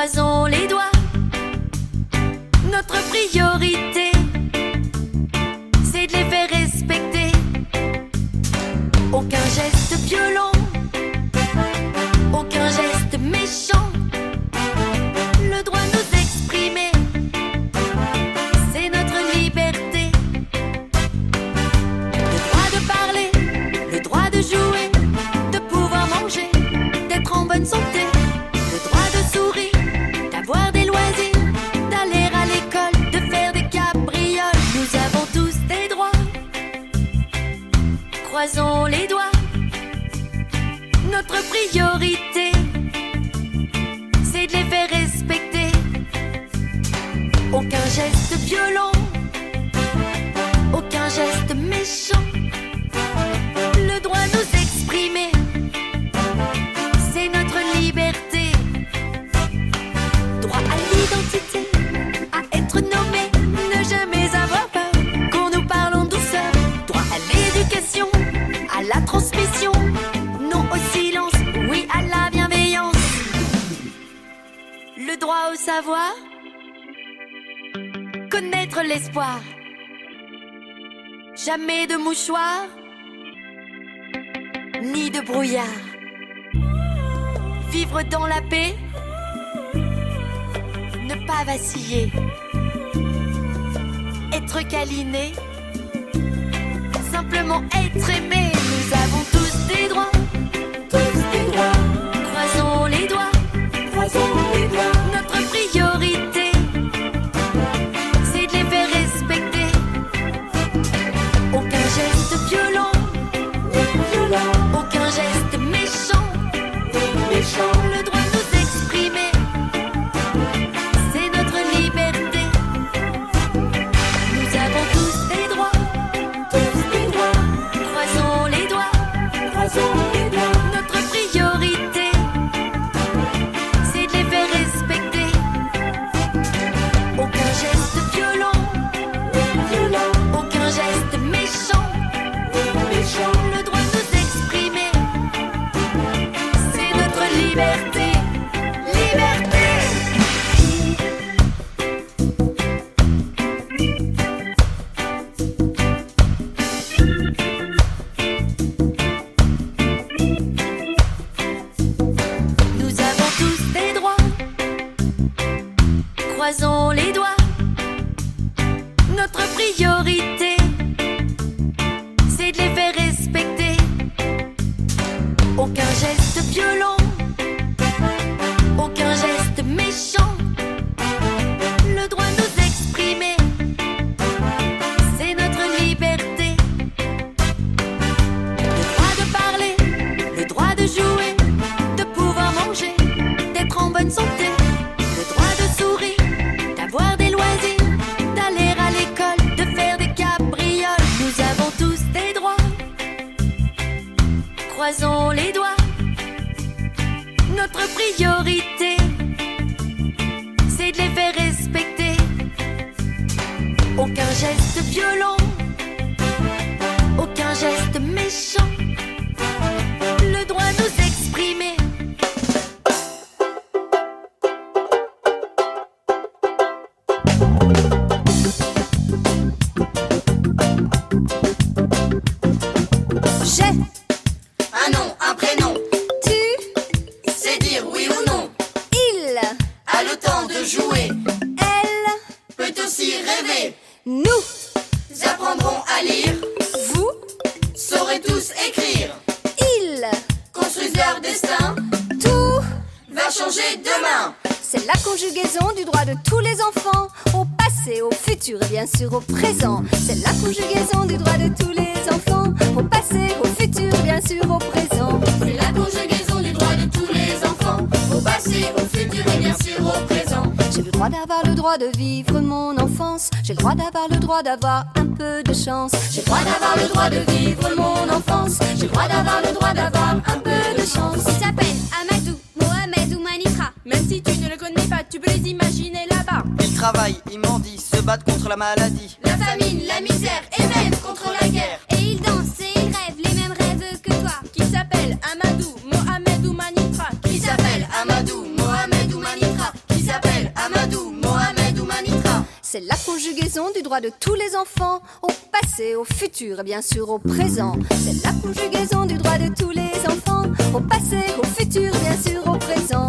Croisons les doigts. Notre priorité, c'est de les faire respecter. Aucun geste violent, aucun geste méchant. Le droit de nous exprimer, c'est notre liberté. Le droit de parler, le droit de jouer, de pouvoir manger, d'être en bonne santé. Le droit de sourire, d'avoir des loisirs, d'aller à l'école, de faire des cabrioles. Nous avons tous des droits. Croisons les doigts. Notre priorité, c'est de les faire respecter. Aucun geste violent, aucun geste méchant. Le droit de nous exprimer, c'est notre liberté. Droit à l'identité, à être nommé, ne jamais avoir peur qu'on nous parle en douceur. Droit à l'éducation, à la transmission, non au silence, oui à la bienveillance. Le droit au savoir, connaître l'espoir. Jamais de mouchoir, ni de brouillard. Vivre dans la paix, ne pas vaciller. Être câliné, simplement être aimé. Nous avons tous des droits, tous des droits. Croisons les doigts, croisons les doigts. Notre priorité, c'est de les faire respecter. Aucun geste violent, aucun geste méchant. Le droit de nous exprimer, c'est notre liberté. Nous avons tous des droits, tous des droits. Croisons les doigts, croisons les doigts. Notre priorité, c'est de les faire respecter. Aucun geste violent, aucun geste méchant. Le droit de nous exprimer, c'est notre liberté. Liberté. Nous avons tous des droits. Croisons les doigts. Notre priorité, c'est de les faire respecter. Aucun geste violent, aucun geste méchant. Le droit de nous exprimer, c'est notre liberté. Le droit de parler, le droit de jouer, de pouvoir manger, d'être en bonne santé. Le droit de sourire, d'avoir des loisirs, d'aller à l'école, de faire des cabrioles. Nous avons tous des droits. Croisons les doigts. Notre priorité, c'est de les faire respecter. Aucun geste violent, aucun geste méchant. Le droit de nous exprimer. J'ai Un nom, un prénom, tu, c'est dire oui ou non. il, A le temps de jouer, elle, peut aussi rêver. nous, Apprendront à lire, vous, sauraient tous écrire. il, Construisent leur destin, tout. va changer demain. C'est la conjugaison du droit de tous les enfants, au passé, au futur et bien sûr au présent. C'est la conjugaison du droit de tous les enfants, au passé, au futur et bien sûr au présent. C'est la conjugaison du droit de tous les enfants, au passé, au futur et bien sûr au présent. J'ai le droit d'avoir le droit de vivre mon enfance. J'ai le droit d'avoir le droit d'avoir un peu de chance. J'ai le droit d'avoir le droit de vivre mon enfance. J'ai le droit d'avoir le droit d'avoir un peu de chance. Il s'appelle Amadou, Mohamed ou Manitra. Même si tu ne le connais pas, tu peux les imaginer là-bas. Ils travaillent, ils mendient, se battent contre la maladie. La famine, la misère et même contre la guerre. Et ils dansent et ils rêvent les mêmes rêves que toi. Qui s'appelle Amadou, Mohamed ou Manitra. Qui s'appelle Amadou, Mohamed ou Manitra. C'est la conjugaison du droit de tous les enfants, au passé, au futur et bien sûr au présent. C'est la conjugaison du droit de tous les enfants, au passé, au futur et bien sûr au présent.